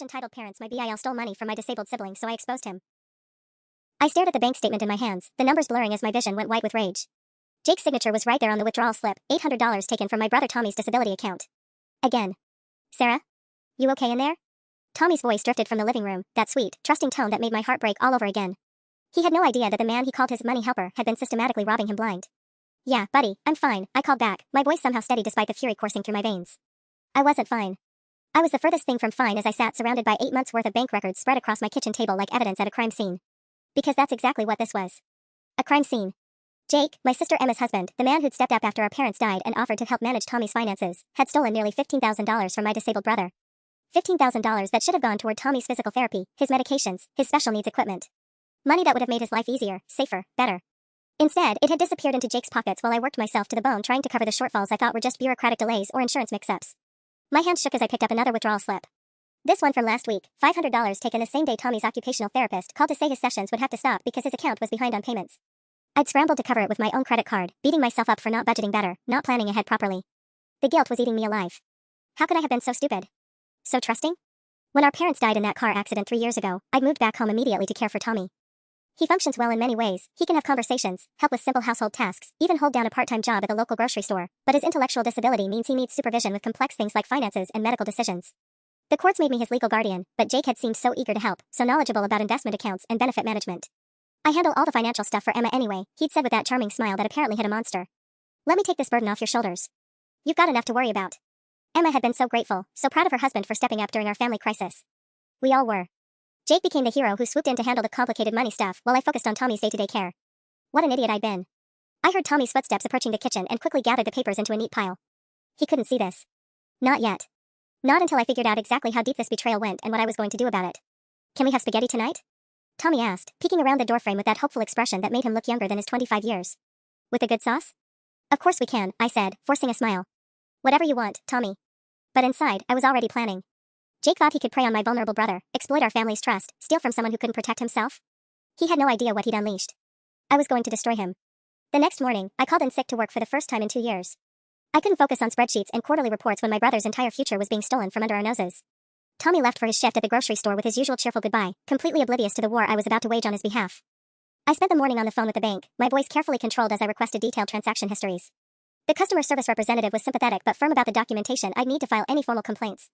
entitled parents, my BIL stole money from my disabled sibling, so I exposed him. I stared at the bank statement in my hands, the numbers blurring as my vision went white with rage. Jake's signature was right there on the withdrawal slip, $800 taken from my brother Tommy's disability account. Again. Sarah? You okay in there? Tommy's voice drifted from the living room, that sweet, trusting tone that made my heart break all over again. He had no idea that the man he called his money helper had been systematically robbing him blind. Yeah, buddy, I'm fine, I called back, my voice somehow steady despite the fury coursing through my veins. I wasn't fine. I was the furthest thing from fine as I sat surrounded by 8 months' worth of bank records spread across my kitchen table like evidence at a crime scene. Because that's exactly what this was. A crime scene. Jake, my sister Emma's husband, the man who'd stepped up after our parents died and offered to help manage Tommy's finances, had stolen nearly $15,000 from my disabled brother. $15,000 that should have gone toward Tommy's physical therapy, his medications, his special needs equipment. Money that would have made his life easier, safer, better. Instead, it had disappeared into Jake's pockets while I worked myself to the bone trying to cover the shortfalls I thought were just bureaucratic delays or insurance mix-ups. My hand shook as I picked up another withdrawal slip. This one from last week, $500 taken the same day Tommy's occupational therapist called to say his sessions would have to stop because his account was behind on payments. I'd scrambled to cover it with my own credit card, beating myself up for not budgeting better, not planning ahead properly. The guilt was eating me alive. How could I have been so stupid? So trusting? When our parents died in that car accident 3 years ago, I'd moved back home immediately to care for Tommy. He functions well in many ways. He can have conversations, help with simple household tasks, even hold down a part-time job at the local grocery store, but his intellectual disability means he needs supervision with complex things like finances and medical decisions. The courts made me his legal guardian, but Jake had seemed so eager to help, so knowledgeable about investment accounts and benefit management. I handle all the financial stuff for Emma anyway, he'd said with that charming smile that apparently hid a monster. Let me take this burden off your shoulders. You've got enough to worry about. Emma had been so grateful, so proud of her husband for stepping up during our family crisis. We all were. Jake became the hero who swooped in to handle the complicated money stuff while I focused on Tommy's day-to-day care. What an idiot I'd been. I heard Tommy's footsteps approaching the kitchen and quickly gathered the papers into a neat pile. He couldn't see this. Not yet. Not until I figured out exactly how deep this betrayal went and what I was going to do about it. Can we have spaghetti tonight? Tommy asked, peeking around the doorframe with that hopeful expression that made him look younger than his 25 years. With a good sauce? Of course we can, I said, forcing a smile. Whatever you want, Tommy. But inside, I was already planning. Jake thought he could prey on my vulnerable brother, exploit our family's trust, steal from someone who couldn't protect himself. He had no idea what he'd unleashed. I was going to destroy him. The next morning, I called in sick to work for the first time in 2 years. I couldn't focus on spreadsheets and quarterly reports when my brother's entire future was being stolen from under our noses. Tommy left for his shift at the grocery store with his usual cheerful goodbye, completely oblivious to the war I was about to wage on his behalf. I spent the morning on the phone with the bank, my voice carefully controlled as I requested detailed transaction histories. The customer service representative was sympathetic but firm about the documentation I'd need to file any formal complaints.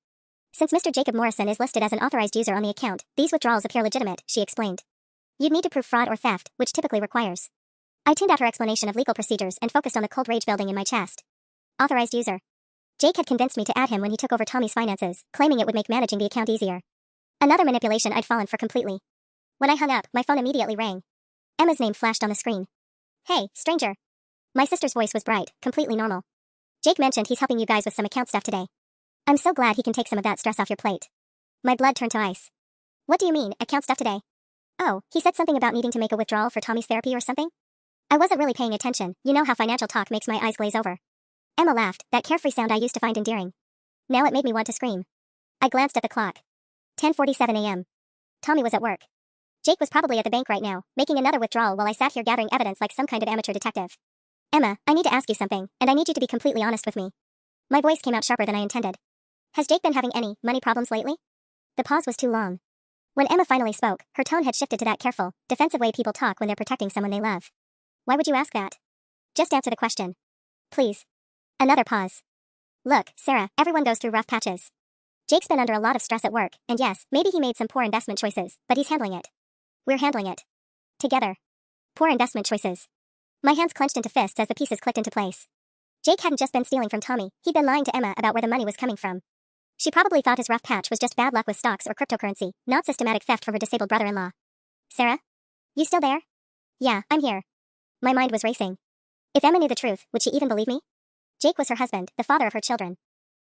Since Mr. Jacob Morrison is listed as an authorized user on the account, these withdrawals appear legitimate, she explained. You'd need to prove fraud or theft, which typically requires. I tuned out her explanation of legal procedures and focused on the cold rage building in my chest. Authorized user. Jake had convinced me to add him when he took over Tommy's finances, claiming it would make managing the account easier. Another manipulation I'd fallen for completely. When I hung up, my phone immediately rang. Emma's name flashed on the screen. Hey, stranger. My sister's voice was bright, completely normal. Jake mentioned he's helping you guys with some account stuff today. I'm so glad he can take some of that stress off your plate. My blood turned to ice. What do you mean, account stuff today? Oh, he said something about needing to make a withdrawal for Tommy's therapy or something? I wasn't really paying attention, you know how financial talk makes my eyes glaze over. Emma laughed, that carefree sound I used to find endearing. Now it made me want to scream. I glanced at the clock. 10:47 a.m. Tommy was at work. Jake was probably at the bank right now, making another withdrawal while I sat here gathering evidence like some kind of amateur detective. Emma, I need to ask you something, and I need you to be completely honest with me. My voice came out sharper than I intended. Has Jake been having any money problems lately? The pause was too long. When Emma finally spoke, her tone had shifted to that careful, defensive way people talk when they're protecting someone they love. Why would you ask that? Just answer the question. Please. Another pause. Look, Sarah, everyone goes through rough patches. Jake's been under a lot of stress at work, and yes, maybe he made some poor investment choices, but he's handling it. We're handling it. Together. Poor investment choices. My hands clenched into fists as the pieces clicked into place. Jake hadn't just been stealing from Tommy, he'd been lying to Emma about where the money was coming from. She probably thought his rough patch was just bad luck with stocks or cryptocurrency, not systematic theft from her disabled brother-in-law. Sarah? You still there? Yeah, I'm here. My mind was racing. If Emma knew the truth, would she even believe me? Jake was her husband, the father of her children.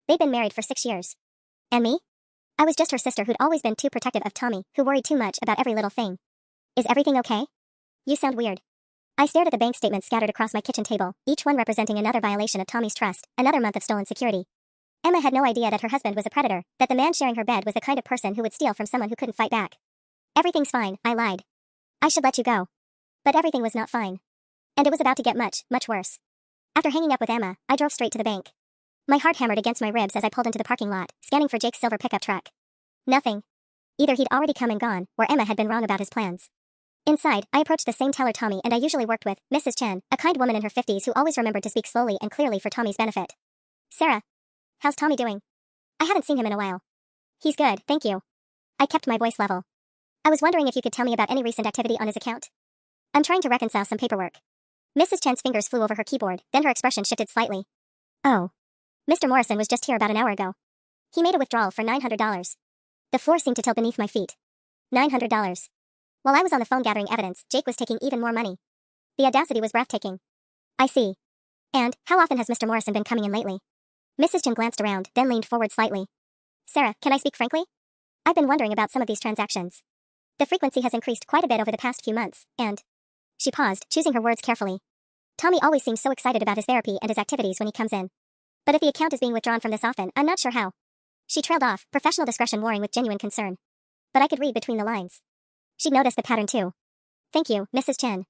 They'd been married for 6 years. And me? I was just her sister who'd always been too protective of Tommy, who worried too much about every little thing. Is everything okay? You sound weird. I stared at the bank statements scattered across my kitchen table, each one representing another violation of Tommy's trust, another month of stolen security. Emma had no idea that her husband was a predator, that the man sharing her bed was the kind of person who would steal from someone who couldn't fight back. Everything's fine, I lied. I should let you go. But everything was not fine. And it was about to get much, much worse. After hanging up with Emma, I drove straight to the bank. My heart hammered against my ribs as I pulled into the parking lot, scanning for Jake's silver pickup truck. Nothing. Either he'd already come and gone, or Emma had been wrong about his plans. Inside, I approached the same teller Tommy and I usually worked with, Mrs. Chen, a kind woman in her 50s who always remembered to speak slowly and clearly for Tommy's benefit. Sarah. How's Tommy doing? I haven't seen him in a while. He's good, thank you. I kept my voice level. I was wondering if you could tell me about any recent activity on his account. I'm trying to reconcile some paperwork. Mrs. Chen's fingers flew over her keyboard, then her expression shifted slightly. Oh. Mr. Morrison was just here about an hour ago. He made a withdrawal for $900. The floor seemed to tilt beneath my feet. $900. While I was on the phone gathering evidence, Jake was taking even more money. The audacity was breathtaking. I see. And, how often has Mr. Morrison been coming in lately? Mrs. Chen glanced around, then leaned forward slightly. Sarah, can I speak frankly? I've been wondering about some of these transactions. The frequency has increased quite a bit over the past few months, and... She paused, choosing her words carefully. Tommy always seems so excited about his therapy and his activities when he comes in. But if the account is being withdrawn from this often, I'm not sure how. She trailed off, professional discretion warring with genuine concern. But I could read between the lines. She'd noticed the pattern too. Thank you, Mrs. Chen.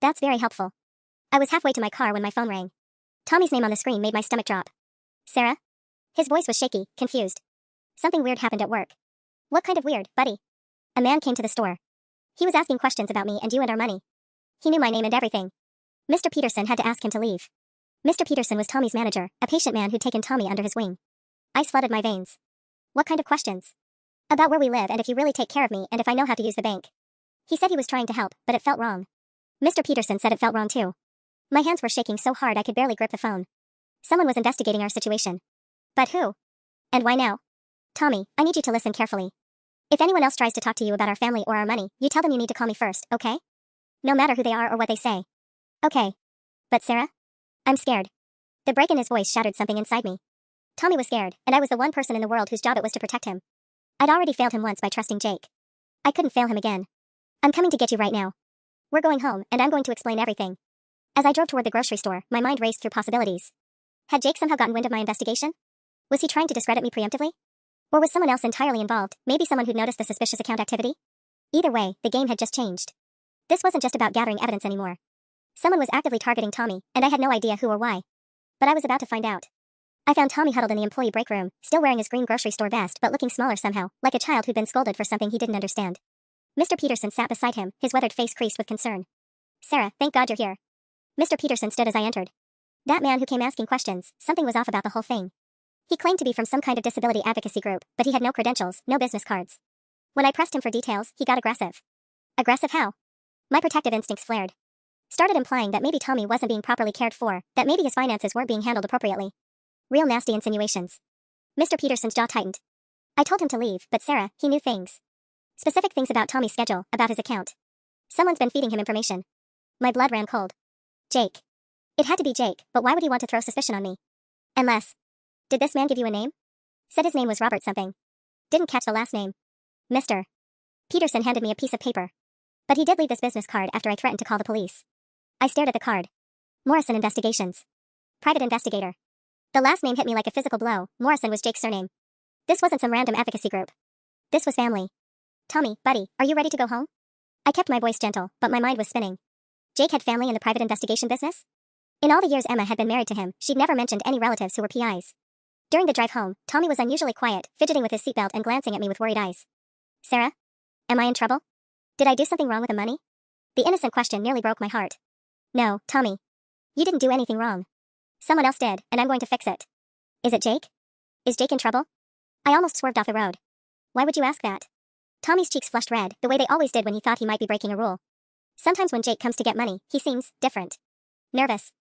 That's very helpful. I was halfway to my car when my phone rang. Tommy's name on the screen made my stomach drop. Sarah? His voice was shaky, confused. Something weird happened at work. What kind of weird, buddy? A man came to the store. He was asking questions about me and you and our money. He knew my name and everything. Mr. Peterson had to ask him to leave. Mr. Peterson was Tommy's manager, a patient man who'd taken Tommy under his wing. Ice flooded my veins. What kind of questions? About where we live and if you really take care of me and if I know how to use the bank. He said he was trying to help, but it felt wrong. Mr. Peterson said it felt wrong too. My hands were shaking so hard I could barely grip the phone. Someone was investigating our situation. But who? And why now? Tommy, I need you to listen carefully. If anyone else tries to talk to you about our family or our money, you tell them you need to call me first, okay? No matter who they are or what they say. Okay. But Sarah? I'm scared. The break in his voice shattered something inside me. Tommy was scared, and I was the one person in the world whose job it was to protect him. I'd already failed him once by trusting Jake. I couldn't fail him again. I'm coming to get you right now. We're going home, and I'm going to explain everything. As I drove toward the grocery store, my mind raced through possibilities. Had Jake somehow gotten wind of my investigation? Was he trying to discredit me preemptively? Or was someone else entirely involved, maybe someone who'd noticed the suspicious account activity? Either way, the game had just changed. This wasn't just about gathering evidence anymore. Someone was actively targeting Tommy, and I had no idea who or why. But I was about to find out. I found Tommy huddled in the employee break room, still wearing his green grocery store vest but looking smaller somehow, like a child who'd been scolded for something he didn't understand. Mr. Peterson sat beside him, his weathered face creased with concern. Sarah, thank God you're here. Mr. Peterson stood as I entered. That man who came asking questions, something was off about the whole thing. He claimed to be from some kind of disability advocacy group, but he had no credentials, no business cards. When I pressed him for details, he got aggressive. Aggressive how? My protective instincts flared. Started implying that maybe Tommy wasn't being properly cared for, that maybe his finances weren't being handled appropriately. Real nasty insinuations. Mr. Peterson's jaw tightened. I told him to leave, but Sarah, he knew things. Specific things about Tommy's schedule, about his account. Someone's been feeding him information. My blood ran cold. Jake. It had to be Jake, but why would he want to throw suspicion on me? Unless. Did this man give you a name? Said his name was Robert something. Didn't catch the last name. Mr. Peterson handed me a piece of paper. But he did leave this business card after I threatened to call the police. I stared at the card. Morrison Investigations. Private investigator. The last name hit me like a physical blow. Morrison was Jake's surname. This wasn't some random advocacy group. This was family. Tommy, buddy, are you ready to go home? I kept my voice gentle, but my mind was spinning. Jake had family in the private investigation business? In all the years Emma had been married to him, she'd never mentioned any relatives who were PIs. During the drive home, Tommy was unusually quiet, fidgeting with his seatbelt and glancing at me with worried eyes. Sarah? Am I in trouble? Did I do something wrong with the money? The innocent question nearly broke my heart. No, Tommy. You didn't do anything wrong. Someone else did, and I'm going to fix it. Is it Jake? Is Jake in trouble? I almost swerved off the road. Why would you ask that? Tommy's cheeks flushed red, the way they always did when he thought he might be breaking a rule. Sometimes when Jake comes to get money, he seems different. Nervous.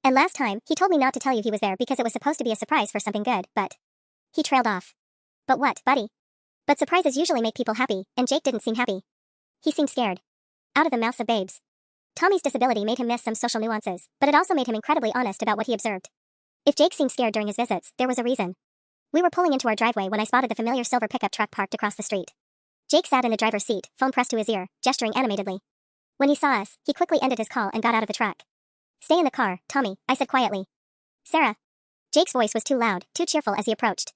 And last time, he told me not to tell you he was there because it was supposed to be a surprise for something good, but... He trailed off. But what, buddy? But surprises usually make people happy, and Jake didn't seem happy. He seemed scared. Out of the mouths of babes. Tommy's disability made him miss some social nuances, but it also made him incredibly honest about what he observed. If Jake seemed scared during his visits, there was a reason. We were pulling into our driveway when I spotted the familiar silver pickup truck parked across the street. Jake sat in the driver's seat, phone pressed to his ear, gesturing animatedly. When he saw us, he quickly ended his call and got out of the truck. Stay in the car, Tommy, I said quietly. Sarah. Jake's voice was too loud, too cheerful as he approached.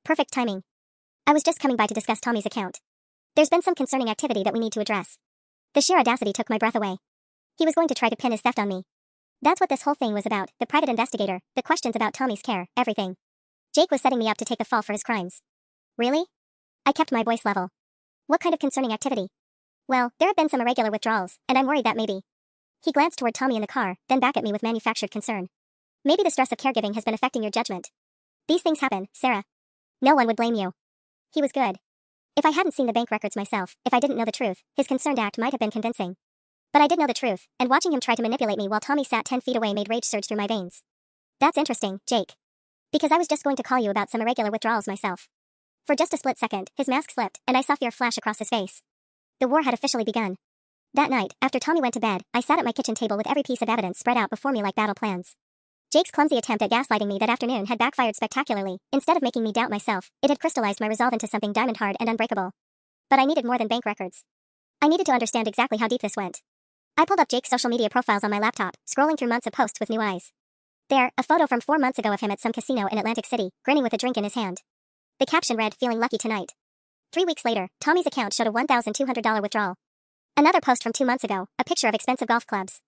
Perfect timing. I was just coming by to discuss Tommy's account. There's been some concerning activity that we need to address. The sheer audacity took my breath away. He was going to try to pin his theft on me. That's what this whole thing was about, the private investigator, the questions about Tommy's care, everything. Jake was setting me up to take the fall for his crimes. Really? I kept my voice level. What kind of concerning activity? Well, there have been some irregular withdrawals, and I'm worried that maybe. He glanced toward Tommy in the car, then back at me with manufactured concern. Maybe the stress of caregiving has been affecting your judgment. These things happen, Sarah. No one would blame you. He was good. If I hadn't seen the bank records myself, if I didn't know the truth, his concerned act might have been convincing. But I did know the truth, and watching him try to manipulate me while Tommy sat 10 feet away made rage surge through my veins. That's interesting, Jake. Because I was just going to call you about some irregular withdrawals myself. For just a split second, his mask slipped, and I saw fear flash across his face. The war had officially begun. That night, after Tommy went to bed, I sat at my kitchen table with every piece of evidence spread out before me like battle plans. Jake's clumsy attempt at gaslighting me that afternoon had backfired spectacularly. Instead of making me doubt myself, it had crystallized my resolve into something diamond-hard and unbreakable. But I needed more than bank records. I needed to understand exactly how deep this went. I pulled up Jake's social media profiles on my laptop, scrolling through months of posts with new eyes. There, a photo from 4 months ago of him at some casino in Atlantic City, grinning with a drink in his hand. The caption read, "Feeling lucky tonight." 3 weeks later, Tommy's account showed a $1,200 withdrawal. Another post from 2 months ago, a picture of expensive golf clubs.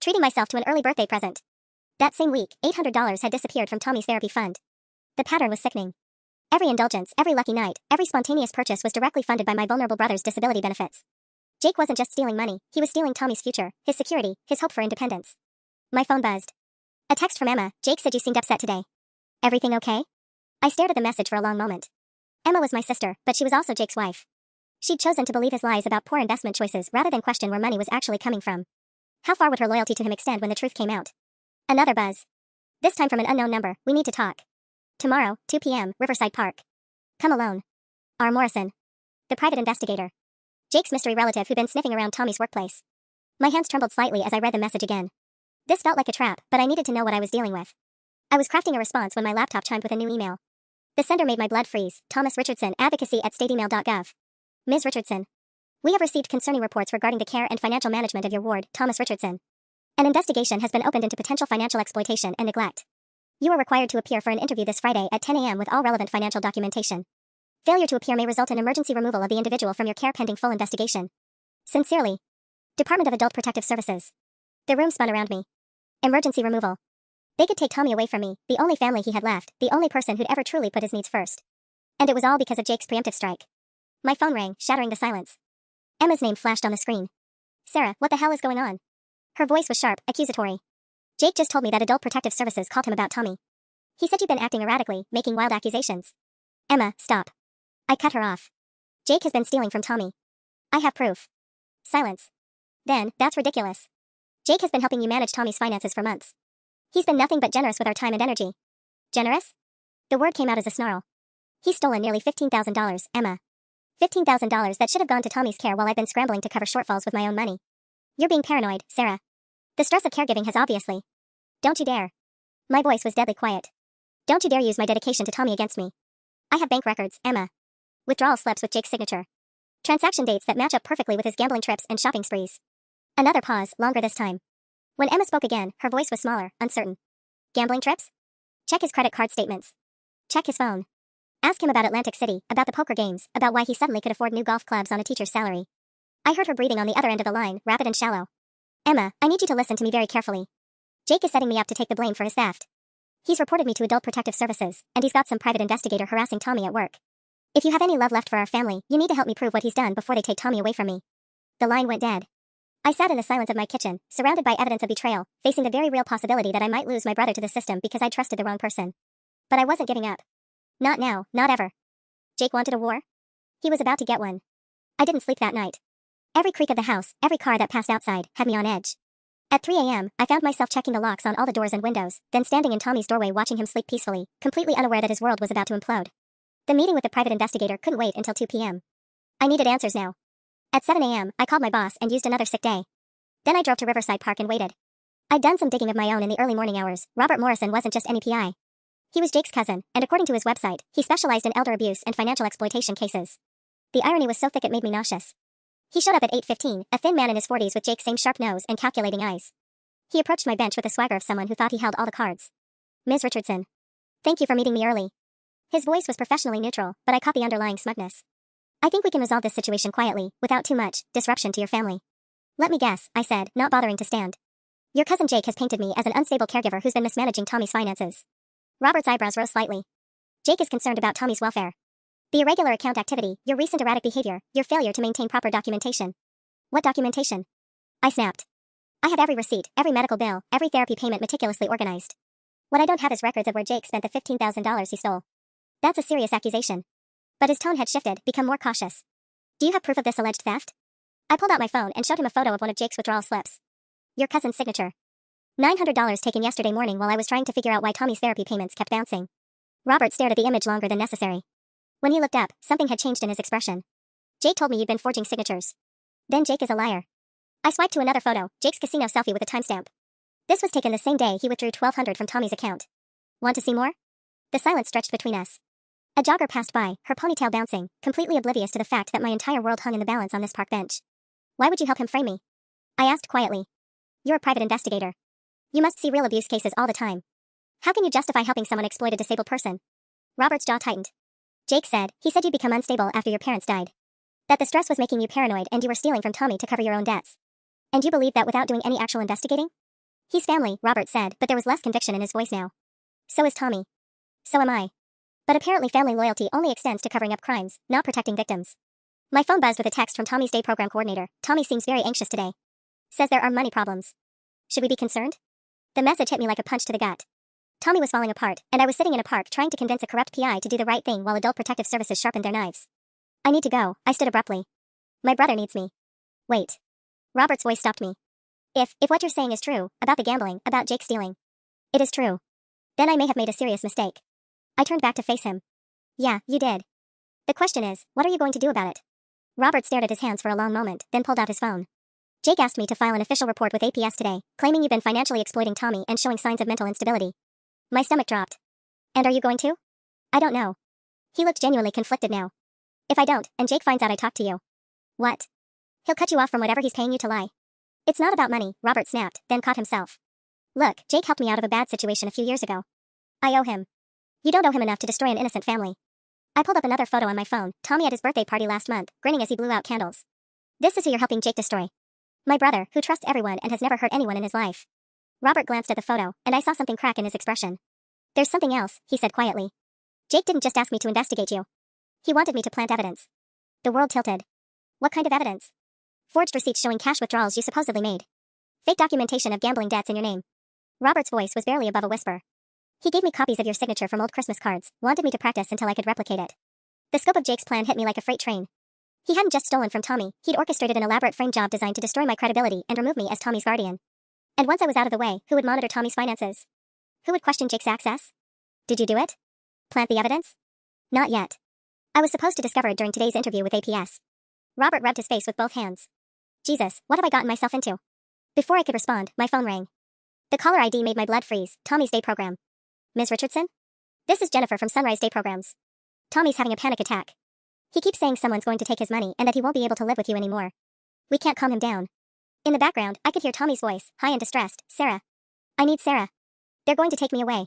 Treating myself to an early birthday present. That same week, $800 had disappeared from Tommy's therapy fund. The pattern was sickening. Every indulgence, every lucky night, every spontaneous purchase was directly funded by my vulnerable brother's disability benefits. Jake wasn't just stealing money, he was stealing Tommy's future, his security, his hope for independence. My phone buzzed. A text from Emma. "Jake said you seemed upset today. Everything okay?" I stared at the message for a long moment. Emma was my sister, but she was also Jake's wife. She'd chosen to believe his lies about poor investment choices rather than question where money was actually coming from. How far would her loyalty to him extend when the truth came out? Another buzz. This time from an unknown number. "We need to talk. Tomorrow, 2 p.m., Riverside Park. Come alone. R. Morrison. The private investigator. Jake's mystery relative who'd been sniffing around Tommy's workplace." My hands trembled slightly as I read the message again. This felt like a trap, but I needed to know what I was dealing with. I was crafting a response when my laptop chimed with a new email. The sender made my blood freeze. "Thomas Richardson, advocacy@stateemail.gov. Ms. Richardson. We have received concerning reports regarding the care and financial management of your ward, Thomas Richardson. An investigation has been opened into potential financial exploitation and neglect. You are required to appear for an interview this Friday at 10 a.m. with all relevant financial documentation. Failure to appear may result in emergency removal of the individual from your care pending full investigation. Sincerely. Department of Adult Protective Services." The room spun around me. Emergency removal. They could take Tommy away from me, the only family he had left, the only person who'd ever truly put his needs first. And it was all because of Jake's preemptive strike. My phone rang, shattering the silence. Emma's name flashed on the screen. "Sarah, what the hell is going on?" Her voice was sharp, accusatory. "Jake just told me that Adult Protective Services called him about Tommy. He said you've been acting erratically, making wild accusations." "Emma, stop." I cut her off. "Jake has been stealing from Tommy. I have proof." Silence. "Then, that's ridiculous. Jake has been helping you manage Tommy's finances for months. He's been nothing but generous with our time and energy." "Generous?" The word came out as a snarl. "He's stolen nearly $15,000, Emma. $15,000 that should have gone to Tommy's care while I've been scrambling to cover shortfalls with my own money. You're being paranoid, Sarah. The stress of caregiving has obviously." "Don't you dare." My voice was deadly quiet. "Don't you dare use my dedication to Tommy against me. I have bank records, Emma. Withdrawal slips with Jake's signature. Transaction dates that match up perfectly with his gambling trips and shopping sprees." Another pause, longer this time. When Emma spoke again, her voice was smaller, uncertain. "Gambling trips? Check his credit card statements. Check his phone. Ask him about Atlantic City, about the poker games, about why he suddenly could afford new golf clubs on a teacher's salary." I heard her breathing on the other end of the line, rapid and shallow. "Emma, I need you to listen to me very carefully. Jake is setting me up to take the blame for his theft. He's reported me to Adult Protective Services, and he's got some private investigator harassing Tommy at work. If you have any love left for our family, you need to help me prove what he's done before they take Tommy away from me." The line went dead. I sat in the silence of my kitchen, surrounded by evidence of betrayal, facing the very real possibility that I might lose my brother to the system because I trusted the wrong person. But I wasn't giving up. Not now, not ever. Jake wanted a war? He was about to get one. I didn't sleep that night. Every creak of the house, every car that passed outside, had me on edge. At 3 a.m., I found myself checking the locks on all the doors and windows, then standing in Tommy's doorway watching him sleep peacefully, completely unaware that his world was about to implode. The meeting with the private investigator couldn't wait until 2 p.m. I needed answers now. At 7 a.m., I called my boss and used another sick day. Then I drove to Riverside Park and waited. I'd done some digging of my own in the early morning hours. Robert Morrison wasn't just any PI. He was Jake's cousin, and according to his website, he specialized in elder abuse and financial exploitation cases. The irony was so thick it made me nauseous. He showed up at 8:15, a thin man in his 40s with Jake's same sharp nose and calculating eyes. He approached my bench with the swagger of someone who thought he held all the cards. "Ms. Richardson. Thank you for meeting me early." His voice was professionally neutral, but I caught the underlying smugness. "I think we can resolve this situation quietly, without too much disruption to your family." "Let me guess," I said, not bothering to stand. "Your cousin Jake has painted me as an unstable caregiver who's been mismanaging Tommy's finances." Robert's eyebrows rose slightly. "Jake is concerned about Tommy's welfare." The irregular account activity, your recent erratic behavior, your failure to maintain proper documentation. What documentation? I snapped. I have every receipt, every medical bill, every therapy payment meticulously organized. What I don't have is records of where Jake spent the $15,000 he stole. That's a serious accusation. But his tone had shifted, become more cautious. Do you have proof of this alleged theft? I pulled out my phone and showed him a photo of one of Jake's withdrawal slips. Your cousin's signature. $900 taken yesterday morning while I was trying to figure out why Tommy's therapy payments kept bouncing. Robert stared at the image longer than necessary. When he looked up, something had changed in his expression. Jake told me you'd been forging signatures. Then Jake is a liar. I swiped to another photo, Jake's casino selfie with a timestamp. This was taken the same day he withdrew $1,200 from Tommy's account. Want to see more? The silence stretched between us. A jogger passed by, her ponytail bouncing, completely oblivious to the fact that my entire world hung in the balance on this park bench. Why would you help him frame me? I asked quietly. You're a private investigator. You must see real abuse cases all the time. How can you justify helping someone exploit a disabled person? Robert's jaw tightened. Jake said you'd become unstable after your parents died. That the stress was making you paranoid and you were stealing from Tommy to cover your own debts. And you believed that without doing any actual investigating? He's family, Robert said, but there was less conviction in his voice now. So is Tommy. So am I. But apparently family loyalty only extends to covering up crimes, not protecting victims. My phone buzzed with a text from Tommy's day program coordinator. Tommy seems very anxious today. Says there are money problems. Should we be concerned? The message hit me like a punch to the gut. Tommy was falling apart, and I was sitting in a park trying to convince a corrupt PI to do the right thing while Adult Protective Services sharpened their knives. I need to go, I stood abruptly. My brother needs me. Wait. Robert's voice stopped me. If what you're saying is true, about the gambling, about Jake stealing. It is true. Then I may have made a serious mistake. I turned back to face him. Yeah, you did. The question is, what are you going to do about it? Robert stared at his hands for a long moment, then pulled out his phone. Jake asked me to file an official report with APS today, claiming you've been financially exploiting Tommy and showing signs of mental instability. My stomach dropped. And are you going to? I don't know. He looked genuinely conflicted now. If I don't, and Jake finds out I talked to you. What? He'll cut you off from whatever he's paying you to lie. It's not about money, Robert snapped, then caught himself. Look, Jake helped me out of a bad situation a few years ago. I owe him. You don't owe him enough to destroy an innocent family. I pulled up another photo on my phone, Tommy at his birthday party last month, grinning as he blew out candles. This is who you're helping Jake destroy. My brother, who trusts everyone and has never hurt anyone in his life. Robert glanced at the photo, and I saw something crack in his expression. There's something else, he said quietly. Jake didn't just ask me to investigate you. He wanted me to plant evidence. The world tilted. What kind of evidence? Forged receipts showing cash withdrawals you supposedly made. Fake documentation of gambling debts in your name. Robert's voice was barely above a whisper. He gave me copies of your signature from old Christmas cards, wanted me to practice until I could replicate it. The scope of Jake's plan hit me like a freight train. He hadn't just stolen from Tommy, he'd orchestrated an elaborate frame job designed to destroy my credibility and remove me as Tommy's guardian. And once I was out of the way, who would monitor Tommy's finances? Who would question Jake's access? Did you do it? Plant the evidence? Not yet. I was supposed to discover it during today's interview with APS. Robert rubbed his face with both hands. Jesus, what have I gotten myself into? Before I could respond, my phone rang. The caller ID made my blood freeze. Tommy's day program. Ms. Richardson? This is Jennifer from Sunrise Day Programs. Tommy's having a panic attack. He keeps saying someone's going to take his money and that he won't be able to live with you anymore. We can't calm him down. In the background, I could hear Tommy's voice, high and distressed. Sarah. I need Sarah. They're going to take me away.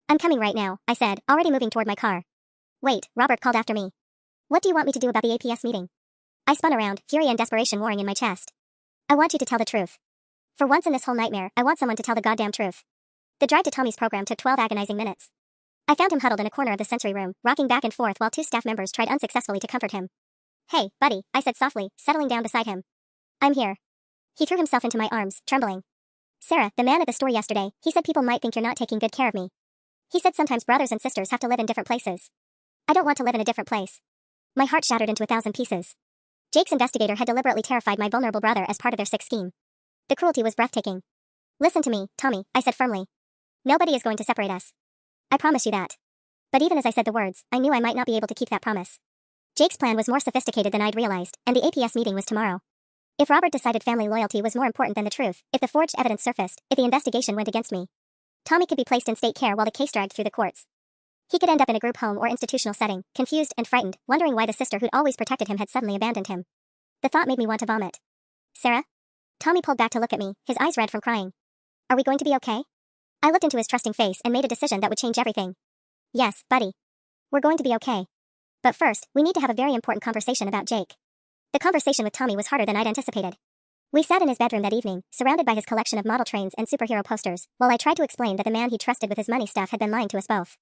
I'm coming right now, I said, already moving toward my car. Wait, Robert called after me. What do you want me to do about the APS meeting? I spun around, fury and desperation warring in my chest. I want you to tell the truth. For once in this whole nightmare, I want someone to tell the goddamn truth. The drive to Tommy's program took 12 agonizing minutes. I found him huddled in a corner of the sensory room, rocking back and forth while two staff members tried unsuccessfully to comfort him. Hey, buddy, I said softly, settling down beside him. I'm here. He threw himself into my arms, trembling. Sarah, the man at the store yesterday, he said people might think you're not taking good care of me. He said sometimes brothers and sisters have to live in different places. I don't want to live in a different place. My heart shattered into 1,000 pieces. Jake's investigator had deliberately terrified my vulnerable brother as part of their sick scheme. The cruelty was breathtaking. Listen to me, Tommy, I said firmly. Nobody is going to separate us. I promise you that. But even as I said the words, I knew I might not be able to keep that promise. Jake's plan was more sophisticated than I'd realized, and the APS meeting was tomorrow. If Robert decided family loyalty was more important than the truth, if the forged evidence surfaced, if the investigation went against me, Tommy could be placed in state care while the case dragged through the courts. He could end up in a group home or institutional setting, confused and frightened, wondering why the sister who'd always protected him had suddenly abandoned him. The thought made me want to vomit. Sarah? Tommy pulled back to look at me, his eyes red from crying. Are we going to be okay? I looked into his trusting face and made a decision that would change everything. Yes, buddy. We're going to be okay. But first, we need to have a very important conversation about Jake. The conversation with Tommy was harder than I'd anticipated. We sat in his bedroom that evening, surrounded by his collection of model trains and superhero posters, while I tried to explain that the man he trusted with his money stuff had been lying to us both.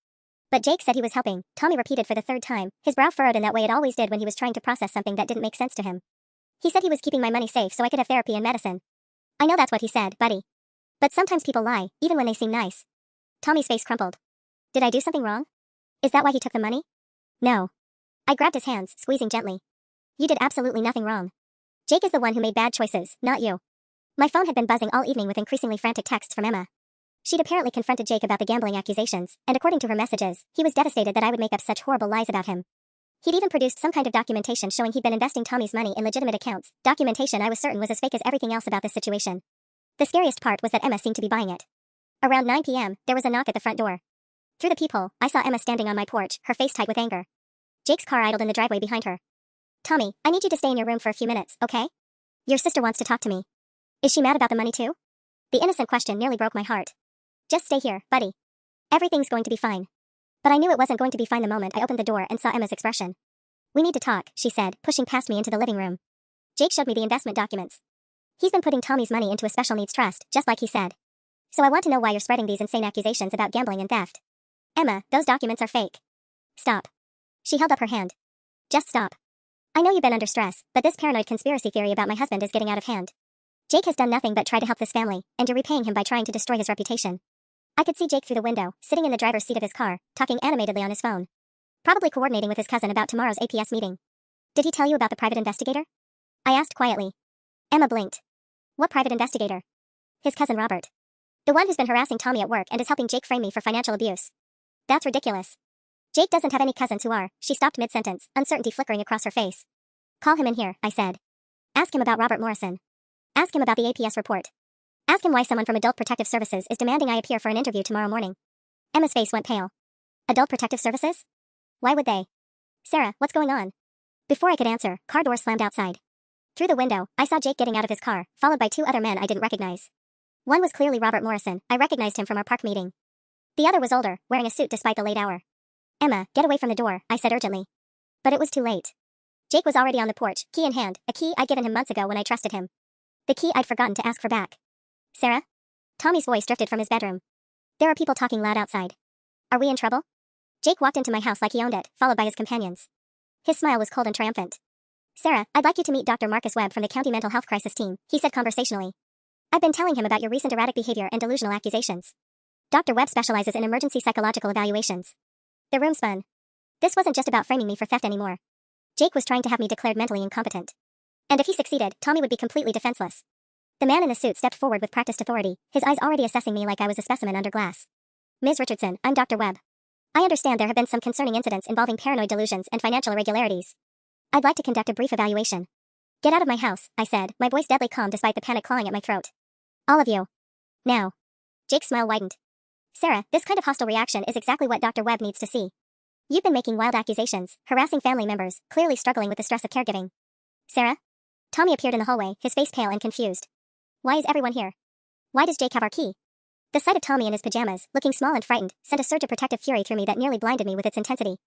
But Jake said he was helping, Tommy repeated for the third time, his brow furrowed in that way it always did when he was trying to process something that didn't make sense to him. He said he was keeping my money safe so I could have therapy and medicine. I know that's what he said, buddy. But sometimes people lie, even when they seem nice. Tommy's face crumpled. Did I do something wrong? Is that why he took the money? No. I grabbed his hands, squeezing gently. You did absolutely nothing wrong. Jake is the one who made bad choices, not you. My phone had been buzzing all evening with increasingly frantic texts from Emma. She'd apparently confronted Jake about the gambling accusations, and according to her messages, he was devastated that I would make up such horrible lies about him. He'd even produced some kind of documentation showing he'd been investing Tommy's money in legitimate accounts, documentation I was certain was as fake as everything else about this situation. The scariest part was that Emma seemed to be buying it. Around 9 p.m., there was a knock at the front door. Through the peephole, I saw Emma standing on my porch, her face tight with anger. Jake's car idled in the driveway behind her. Tommy, I need you to stay in your room for a few minutes, okay? Your sister wants to talk to me. Is she mad about the money too? The innocent question nearly broke my heart. Just stay here, buddy. Everything's going to be fine. But I knew it wasn't going to be fine the moment I opened the door and saw Emma's expression. We need to talk, she said, pushing past me into the living room. Jake showed me the investment documents. He's been putting Tommy's money into a special needs trust, just like he said. So I want to know why you're spreading these insane accusations about gambling and theft. Emma, those documents are fake. Stop. She held up her hand. Just stop. I know you've been under stress, but this paranoid conspiracy theory about my husband is getting out of hand. Jake has done nothing but try to help this family, and you're repaying him by trying to destroy his reputation. I could see Jake through the window, sitting in the driver's seat of his car, talking animatedly on his phone. Probably coordinating with his cousin about tomorrow's APS meeting. Did he tell you about the private investigator? I asked quietly. Emma blinked. What private investigator? His cousin Robert. The one who's been harassing Tommy at work and is helping Jake frame me for financial abuse. That's ridiculous. Jake doesn't have any cousins who are. She stopped mid-sentence, uncertainty flickering across her face. Call him in here, I said. Ask him about Robert Morrison. Ask him about the APS report. Ask him why someone from Adult Protective Services is demanding I appear for an interview tomorrow morning. Emma's face went pale. Adult Protective Services? Why would they? Sarah, what's going on? Before I could answer, car doors slammed outside. Through the window, I saw Jake getting out of his car, followed by 2 other men I didn't recognize. One was clearly Robert Morrison. I recognized him from our park meeting. The other was older, wearing a suit despite the late hour. Emma, get away from the door, I said urgently. But it was too late. Jake was already on the porch, key in hand, a key I'd given him months ago when I trusted him. The key I'd forgotten to ask for back. Sarah? Tommy's voice drifted from his bedroom. There are people talking loud outside. Are we in trouble? Jake walked into my house like he owned it, followed by his companions. His smile was cold and triumphant. Sarah, I'd like you to meet Dr. Marcus Webb from the county mental health crisis team, he said conversationally. I've been telling him about your recent erratic behavior and delusional accusations. Dr. Webb specializes in emergency psychological evaluations. The room spun. This wasn't just about framing me for theft anymore. Jake was trying to have me declared mentally incompetent. And if he succeeded, Tommy would be completely defenseless. The man in the suit stepped forward with practiced authority, his eyes already assessing me like I was a specimen under glass. Ms. Richardson, I'm Dr. Webb. I understand there have been some concerning incidents involving paranoid delusions and financial irregularities. I'd like to conduct a brief evaluation. Get out of my house, I said, my voice deadly calm despite the panic clawing at my throat. All of you. Now. Jake's smile widened. Sarah, this kind of hostile reaction is exactly what Dr. Webb needs to see. You've been making wild accusations, harassing family members, clearly struggling with the stress of caregiving. Sarah? Tommy appeared in the hallway, his face pale and confused. Why is everyone here? Why does Jake have our key? The sight of Tommy in his pajamas, looking small and frightened, sent a surge of protective fury through me that nearly blinded me with its intensity.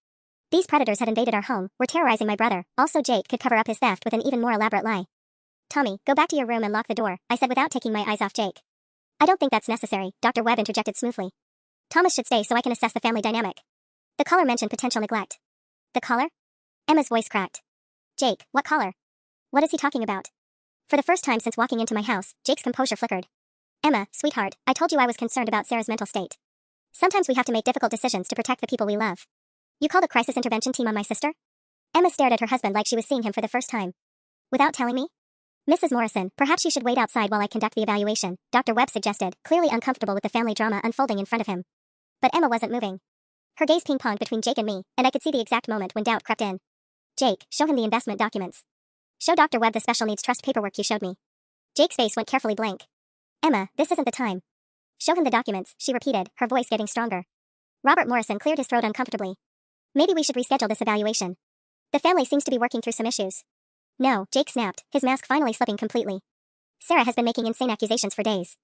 These predators had invaded our home, were terrorizing my brother. Also Jake could cover up his theft with an even more elaborate lie. Tommy, go back to your room and lock the door, I said without taking my eyes off Jake. I don't think that's necessary, Dr. Webb interjected smoothly. Thomas should stay so I can assess the family dynamic. The caller mentioned potential neglect. The caller? Emma's voice cracked. Jake, what caller? What is he talking about? For the first time since walking into my house, Jake's composure flickered. Emma, sweetheart, I told you I was concerned about Sarah's mental state. Sometimes we have to make difficult decisions to protect the people we love. You called a crisis intervention team on my sister? Emma stared at her husband like she was seeing him for the first time. Without telling me? Mrs. Morrison, perhaps you should wait outside while I conduct the evaluation, Dr. Webb suggested, clearly uncomfortable with the family drama unfolding in front of him. But Emma wasn't moving. Her gaze ping-ponged between Jake and me, and I could see the exact moment when doubt crept in. Jake, show him the investment documents. Show Dr. Webb the special needs trust paperwork you showed me. Jake's face went carefully blank. Emma, this isn't the time. Show him the documents, she repeated, her voice getting stronger. Robert Morrison cleared his throat uncomfortably. Maybe we should reschedule this evaluation. The family seems to be working through some issues. No, Jake snapped, his mask finally slipping completely. Sarah has been making insane accusations for days.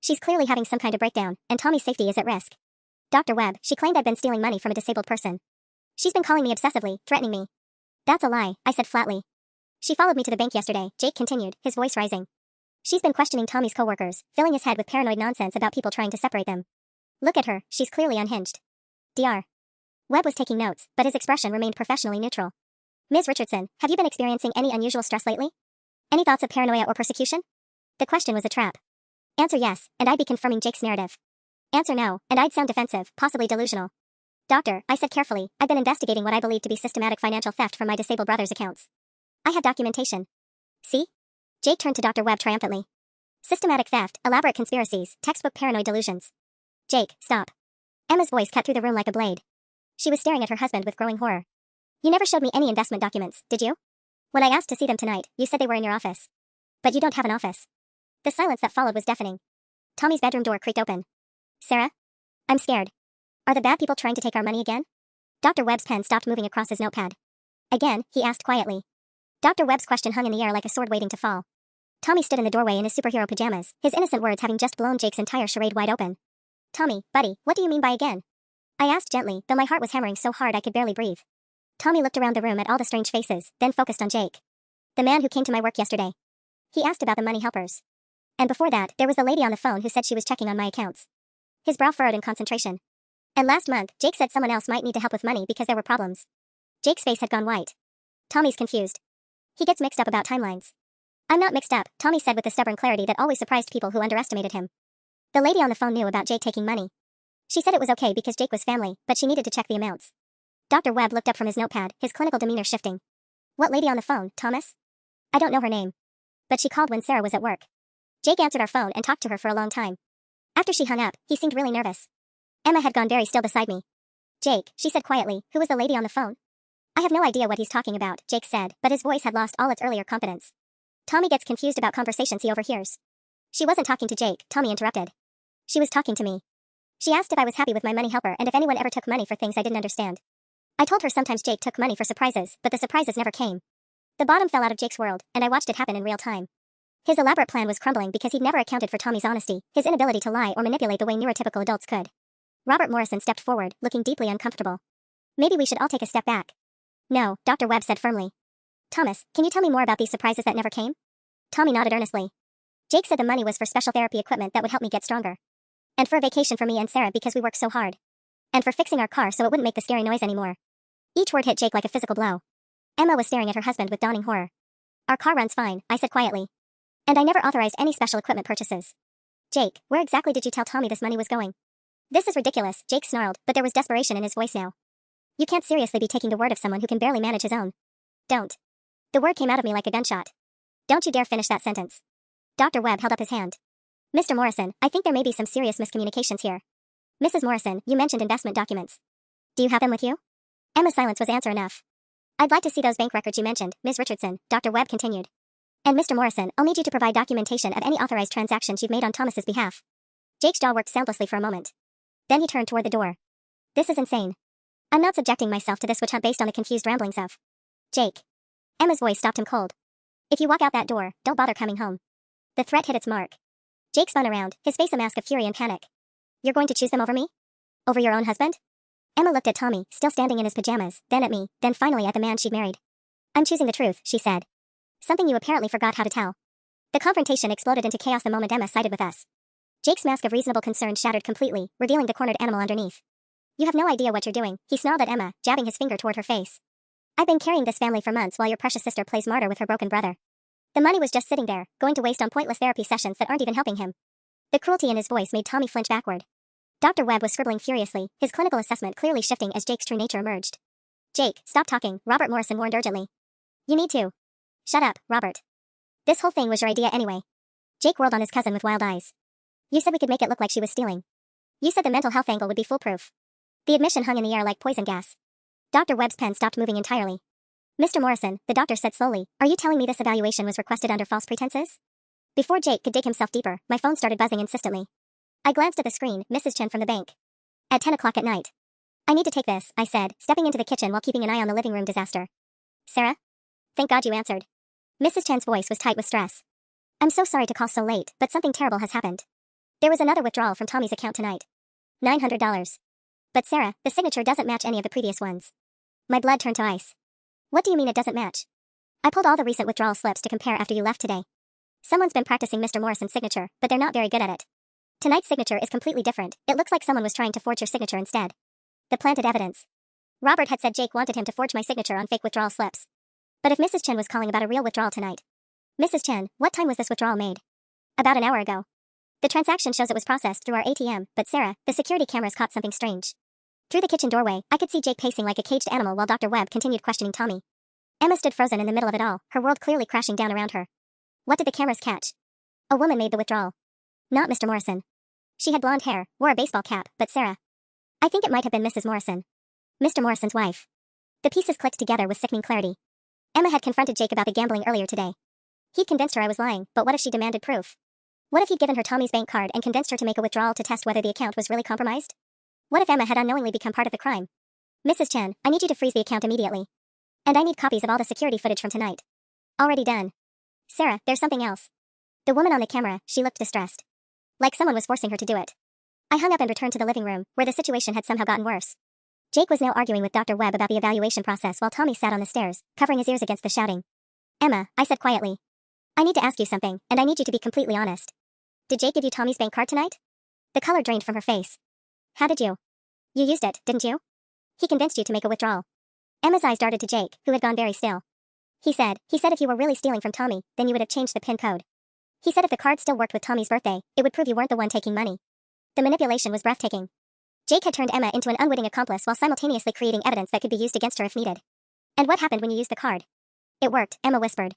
She's clearly having some kind of breakdown, and Tommy's safety is at risk. Dr. Webb, she claimed I'd been stealing money from a disabled person. She's been calling me obsessively, threatening me. That's a lie, I said flatly. She followed me to the bank yesterday, Jake continued, his voice rising. She's been questioning Tommy's coworkers, filling his head with paranoid nonsense about people trying to separate them. Look at her, she's clearly unhinged. Dr. Webb was taking notes, but his expression remained professionally neutral. Ms. Richardson, have you been experiencing any unusual stress lately? Any thoughts of paranoia or persecution? The question was a trap. Answer yes, and I'd be confirming Jake's narrative. Answer no, and I'd sound defensive, possibly delusional. Doctor, I said carefully, I've been investigating what I believe to be systematic financial theft from my disabled brother's accounts. I have documentation. See? Jake turned to Dr. Webb triumphantly. Systematic theft, elaborate conspiracies, textbook paranoid delusions. Jake, stop. Emma's voice cut through the room like a blade. She was staring at her husband with growing horror. You never showed me any investment documents, did you? When I asked to see them tonight, you said they were in your office. But you don't have an office. The silence that followed was deafening. Tommy's bedroom door creaked open. Sarah? I'm scared. Are the bad people trying to take our money again? Dr. Webb's pen stopped moving across his notepad. Again, he asked quietly. Dr. Webb's question hung in the air like a sword waiting to fall. Tommy stood in the doorway in his superhero pajamas, his innocent words having just blown Jake's entire charade wide open. Tommy, buddy, what do you mean by again? I asked gently, though my heart was hammering so hard I could barely breathe. Tommy looked around the room at all the strange faces, then focused on Jake. The man who came to my work yesterday. He asked about the money helpers. And before that, there was the lady on the phone who said she was checking on my accounts. His brow furrowed in concentration. And last month, Jake said someone else might need to help with money because there were problems. Jake's face had gone white. Tommy's confused. He gets mixed up about timelines. I'm not mixed up, Tommy said with the stubborn clarity that always surprised people who underestimated him. The lady on the phone knew about Jake taking money. She said it was okay because Jake was family, but she needed to check the amounts. Dr. Webb looked up from his notepad, his clinical demeanor shifting. What lady on the phone, Thomas? I don't know her name. But she called when Sarah was at work. Jake answered our phone and talked to her for a long time. After she hung up, he seemed really nervous. Emma had gone very still beside me. Jake, she said quietly, who was the lady on the phone? I have no idea what he's talking about, Jake said, but his voice had lost all its earlier confidence. Tommy gets confused about conversations he overhears. She wasn't talking to Jake, Tommy interrupted. She was talking to me. She asked if I was happy with my money helper and if anyone ever took money for things I didn't understand. I told her sometimes Jake took money for surprises, but the surprises never came. The bottom fell out of Jake's world, and I watched it happen in real time. His elaborate plan was crumbling because he'd never accounted for Tommy's honesty, his inability to lie or manipulate the way neurotypical adults could. Robert Morrison stepped forward, looking deeply uncomfortable. Maybe we should all take a step back. No, Dr. Webb said firmly. Thomas, can you tell me more about these surprises that never came? Tommy nodded earnestly. Jake said the money was for special therapy equipment that would help me get stronger. And for a vacation for me and Sarah because we work so hard. And for fixing our car so it wouldn't make the scary noise anymore. Each word hit Jake like a physical blow. Emma was staring at her husband with dawning horror. Our car runs fine, I said quietly. And I never authorized any special equipment purchases. Jake, where exactly did you tell Tommy this money was going? This is ridiculous, Jake snarled, but there was desperation in his voice now. You can't seriously be taking the word of someone who can barely manage his own. Don't. The word came out of me like a gunshot. Don't you dare finish that sentence. Dr. Webb held up his hand. Mr. Morrison, I think there may be some serious miscommunications here. Mrs. Morrison, you mentioned investment documents. Do you have them with you? Emma's silence was answer enough. I'd like to see those bank records you mentioned, Ms. Richardson, Dr. Webb continued. And Mr. Morrison, I'll need you to provide documentation of any authorized transactions you've made on Thomas's behalf. Jake's jaw worked soundlessly for a moment. Then he turned toward the door. This is insane. I'm not subjecting myself to this witch hunt based on the confused ramblings of Jake. Emma's voice stopped him cold. If you walk out that door, don't bother coming home. The threat hit its mark. Jake spun around, his face a mask of fury and panic. You're going to choose them over me? Over your own husband? Emma looked at Tommy, still standing in his pajamas, then at me, then finally at the man she'd married. I'm choosing the truth, she said. Something you apparently forgot how to tell. The confrontation exploded into chaos the moment Emma sided with us. Jake's mask of reasonable concern shattered completely, revealing the cornered animal underneath. You have no idea what you're doing, he snarled at Emma, jabbing his finger toward her face. I've been carrying this family for months while your precious sister plays martyr with her broken brother. The money was just sitting there, going to waste on pointless therapy sessions that aren't even helping him. The cruelty in his voice made Tommy flinch backward. Dr. Webb was scribbling furiously, his clinical assessment clearly shifting as Jake's true nature emerged. Jake, stop talking, Robert Morrison warned urgently. You need to. Shut up, Robert. This whole thing was your idea anyway. Jake whirled on his cousin with wild eyes. You said we could make it look like she was stealing. You said the mental health angle would be foolproof. The admission hung in the air like poison gas. Dr. Webb's pen stopped moving entirely. Mr. Morrison, the doctor said slowly, are you telling me this evaluation was requested under false pretenses? Before Jake could dig himself deeper, my phone started buzzing insistently. I glanced at the screen, Mrs. Chen from the bank. At 10 o'clock at night. I need to take this, I said, stepping into the kitchen while keeping an eye on the living room disaster. Sarah? Thank God you answered. Mrs. Chen's voice was tight with stress. I'm so sorry to call so late, but something terrible has happened. There was another withdrawal from Tommy's account tonight. $900. But Sarah, the signature doesn't match any of the previous ones. My blood turned to ice. What do you mean it doesn't match? I pulled all the recent withdrawal slips to compare after you left today. Someone's been practicing Mr. Morrison's signature, but they're not very good at it. Tonight's signature is completely different. It looks like someone was trying to forge your signature instead. The planted evidence. Robert had said Jake wanted him to forge my signature on fake withdrawal slips. But if Mrs. Chen was calling about a real withdrawal tonight. Mrs. Chen, what time was this withdrawal made? About an hour ago. The transaction shows it was processed through our ATM, but Sarah, the security cameras caught something strange. Through the kitchen doorway, I could see Jake pacing like a caged animal while Dr. Webb continued questioning Tommy. Emma stood frozen in the middle of it all, her world clearly crashing down around her. What did the cameras catch? A woman made the withdrawal. Not Mr. Morrison. She had blonde hair, wore a baseball cap, but Sarah. I think it might have been Mrs. Morrison. Mr. Morrison's wife. The pieces clicked together with sickening clarity. Emma had confronted Jake about the gambling earlier today. He'd convinced her I was lying, but what if she demanded proof? What if he'd given her Tommy's bank card and convinced her to make a withdrawal to test whether the account was really compromised? What if Emma had unknowingly become part of the crime? Mrs. Chen, I need you to freeze the account immediately. And I need copies of all the security footage from tonight. Already done. Sarah, there's something else. The woman on the camera, she looked distressed. Like someone was forcing her to do it. I hung up and returned to the living room, where the situation had somehow gotten worse. Jake was now arguing with Dr. Webb about the evaluation process while Tommy sat on the stairs, covering his ears against the shouting. Emma, I said quietly. I need to ask you something, and I need you to be completely honest. Did Jake give you Tommy's bank card tonight? The color drained from her face. How did you? You used it, didn't you? He convinced you to make a withdrawal. Emma's eyes darted to Jake, who had gone very still. He said if you were really stealing from Tommy, then you would have changed the PIN code. He said if the card still worked with Tommy's birthday, it would prove you weren't the one taking money. The manipulation was breathtaking. Jake had turned Emma into an unwitting accomplice while simultaneously creating evidence that could be used against her if needed. And what happened when you used the card? It worked, Emma whispered.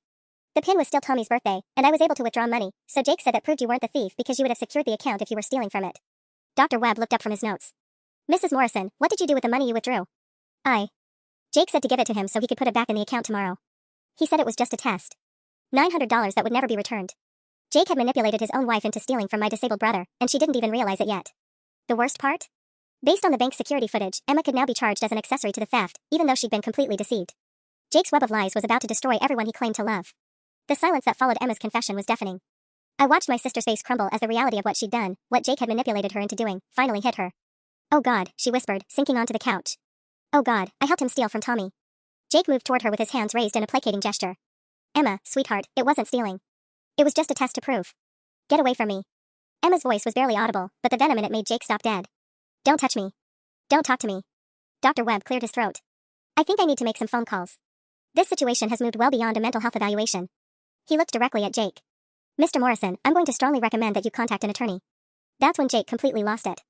The PIN was still Tommy's birthday, and I was able to withdraw money, so Jake said that proved you weren't the thief because you would have secured the account if you were stealing from it. Dr. Webb looked up from his notes. Mrs. Morrison, what did you do with the money you withdrew? Jake said to give it to him so he could put it back in the account tomorrow. He said it was just a test. $900 that would never be returned. Jake had manipulated his own wife into stealing from my disabled brother, and she didn't even realize it yet. The worst part? Based on the bank security footage, Emma could now be charged as an accessory to the theft, even though she'd been completely deceived. Jake's web of lies was about to destroy everyone he claimed to love. The silence that followed Emma's confession was deafening. I watched my sister's face crumble as the reality of what she'd done, what Jake had manipulated her into doing, finally hit her. Oh God, she whispered, sinking onto the couch. Oh God, I helped him steal from Tommy. Jake moved toward her with his hands raised in a placating gesture. Emma, sweetheart, it wasn't stealing. It was just a test to prove. Get away from me. Emma's voice was barely audible, but the venom in it made Jake stop dead. Don't touch me. Don't talk to me. Dr. Webb cleared his throat. I think I need to make some phone calls. This situation has moved well beyond a mental health evaluation. He looked directly at Jake. Mr. Morrison, I'm going to strongly recommend that you contact an attorney. That's when Jake completely lost it.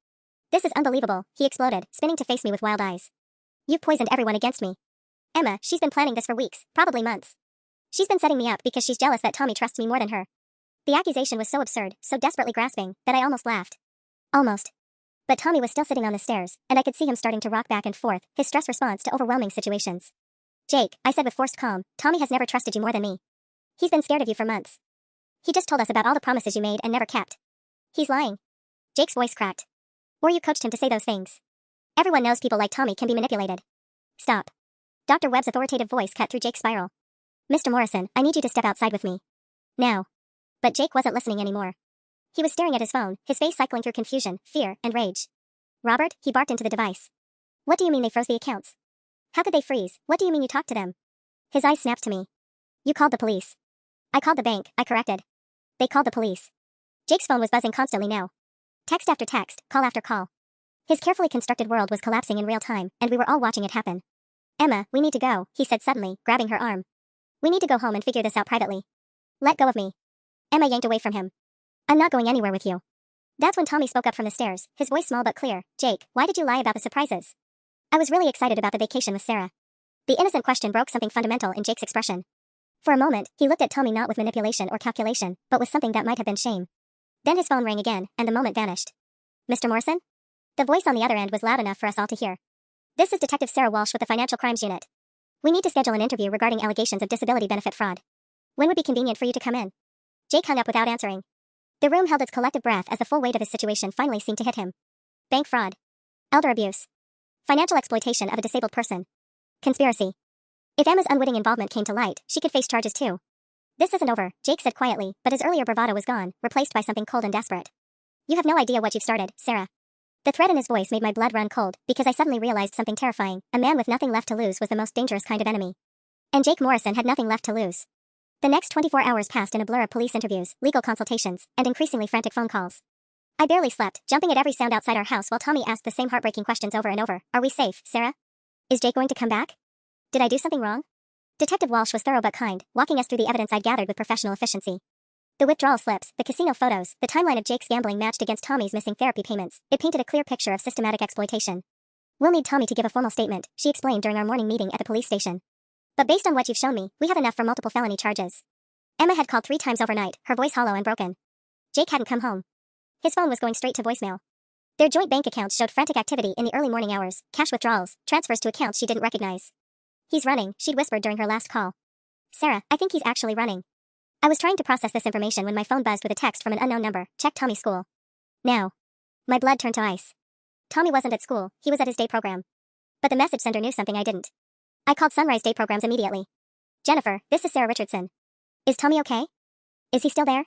This is unbelievable, he exploded, spinning to face me with wild eyes. You've poisoned everyone against me. Emma, she's been planning this for weeks, probably months. She's been setting me up because she's jealous that Tommy trusts me more than her. The accusation was so absurd, so desperately grasping, that I almost laughed. Almost. But Tommy was still sitting on the stairs, and I could see him starting to rock back and forth, his stress response to overwhelming situations. Jake, I said with forced calm, Tommy has never trusted you more than me. He's been scared of you for months. He just told us about all the promises you made and never kept. He's lying. Jake's voice cracked. Or you coached him to say those things. Everyone knows people like Tommy can be manipulated. Stop. Dr. Webb's authoritative voice cut through Jake's spiral. Mr. Morrison, I need you to step outside with me. Now. But Jake wasn't listening anymore. He was staring at his phone, his face cycling through confusion, fear, and rage. Robert, he barked into the device. What do you mean they froze the accounts? How could they freeze? What do you mean you talked to them? His eyes snapped to me. You called the police. I called the bank, I corrected. They called the police. Jake's phone was buzzing constantly now. Text after text, call after call. His carefully constructed world was collapsing in real time, and we were all watching it happen. Emma, we need to go, he said suddenly, grabbing her arm. We need to go home and figure this out privately. Let go of me. Emma yanked away from him. I'm not going anywhere with you. That's when Tommy spoke up from the stairs, his voice small but clear. Jake, why did you lie about the surprises? I was really excited about the vacation with Sarah. The innocent question broke something fundamental in Jake's expression. For a moment, he looked at Tommy not with manipulation or calculation, but with something that might have been shame. Then his phone rang again, and the moment vanished. Mr. Morrison? The voice on the other end was loud enough for us all to hear. This is Detective Sarah Walsh with the Financial Crimes Unit. We need to schedule an interview regarding allegations of disability benefit fraud. When would be convenient for you to come in? Jake hung up without answering. The room held its collective breath as the full weight of his situation finally seemed to hit him. Bank fraud. Elder abuse. Financial exploitation of a disabled person. Conspiracy. If Emma's unwitting involvement came to light, she could face charges too. This isn't over, Jake said quietly, but his earlier bravado was gone, replaced by something cold and desperate. You have no idea what you've started, Sarah. The threat in his voice made my blood run cold, because I suddenly realized something terrifying. A man with nothing left to lose was the most dangerous kind of enemy. And Jake Morrison had nothing left to lose. The next 24 hours passed in a blur of police interviews, legal consultations, and increasingly frantic phone calls. I barely slept, jumping at every sound outside our house while Tommy asked the same heartbreaking questions over and over. Are we safe, Sarah? Is Jake going to come back? Did I do something wrong? Detective Walsh was thorough but kind, walking us through the evidence I'd gathered with professional efficiency. The withdrawal slips, the casino photos, the timeline of Jake's gambling matched against Tommy's missing therapy payments. It painted a clear picture of systematic exploitation. We'll need Tommy to give a formal statement, she explained during our morning meeting at the police station. But based on what you've shown me, we have enough for multiple felony charges. Emma had called 3 times overnight, her voice hollow and broken. Jake hadn't come home. His phone was going straight to voicemail. Their joint bank accounts showed frantic activity in the early morning hours, cash withdrawals, transfers to accounts she didn't recognize. He's running, she'd whispered during her last call. Sarah, I think he's actually running. I was trying to process this information when my phone buzzed with a text from an unknown number. Check Tommy's school. Now. My blood turned to ice. Tommy wasn't at school, he was at his day program. But the message sender knew something I didn't. I called Sunrise Day Programs immediately. Jennifer, this is Sarah Richardson. Is Tommy okay? Is he still there?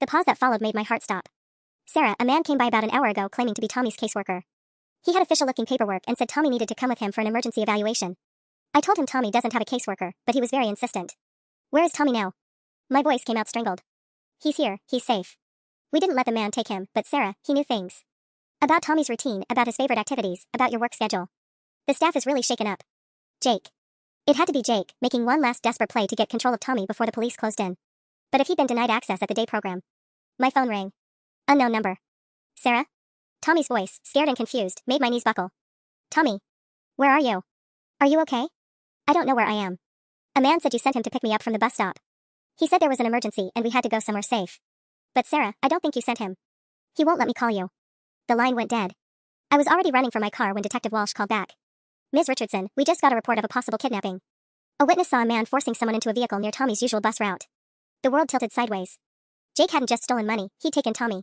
The pause that followed made my heart stop. Sarah, a man came by about an hour ago claiming to be Tommy's caseworker. He had official-looking paperwork and said Tommy needed to come with him for an emergency evaluation. I told him Tommy doesn't have a caseworker, but he was very insistent. Where is Tommy now? My voice came out strangled. He's here, he's safe. We didn't let the man take him, but Sarah, he knew things. About Tommy's routine, about his favorite activities, about your work schedule. The staff is really shaken up. Jake. It had to be Jake, making one last desperate play to get control of Tommy before the police closed in. But if he'd been denied access at the day program. My phone rang. Unknown number. Sarah? Tommy's voice, scared and confused, made my knees buckle. Tommy. Where are you? Are you okay? I don't know where I am. A man said you sent him to pick me up from the bus stop. He said there was an emergency and we had to go somewhere safe. But Sarah, I don't think you sent him. He won't let me call you. The line went dead. I was already running for my car when Detective Walsh called back. Ms. Richardson, we just got a report of a possible kidnapping. A witness saw a man forcing someone into a vehicle near Tommy's usual bus route. The world tilted sideways. Jake hadn't just stolen money, he'd taken Tommy.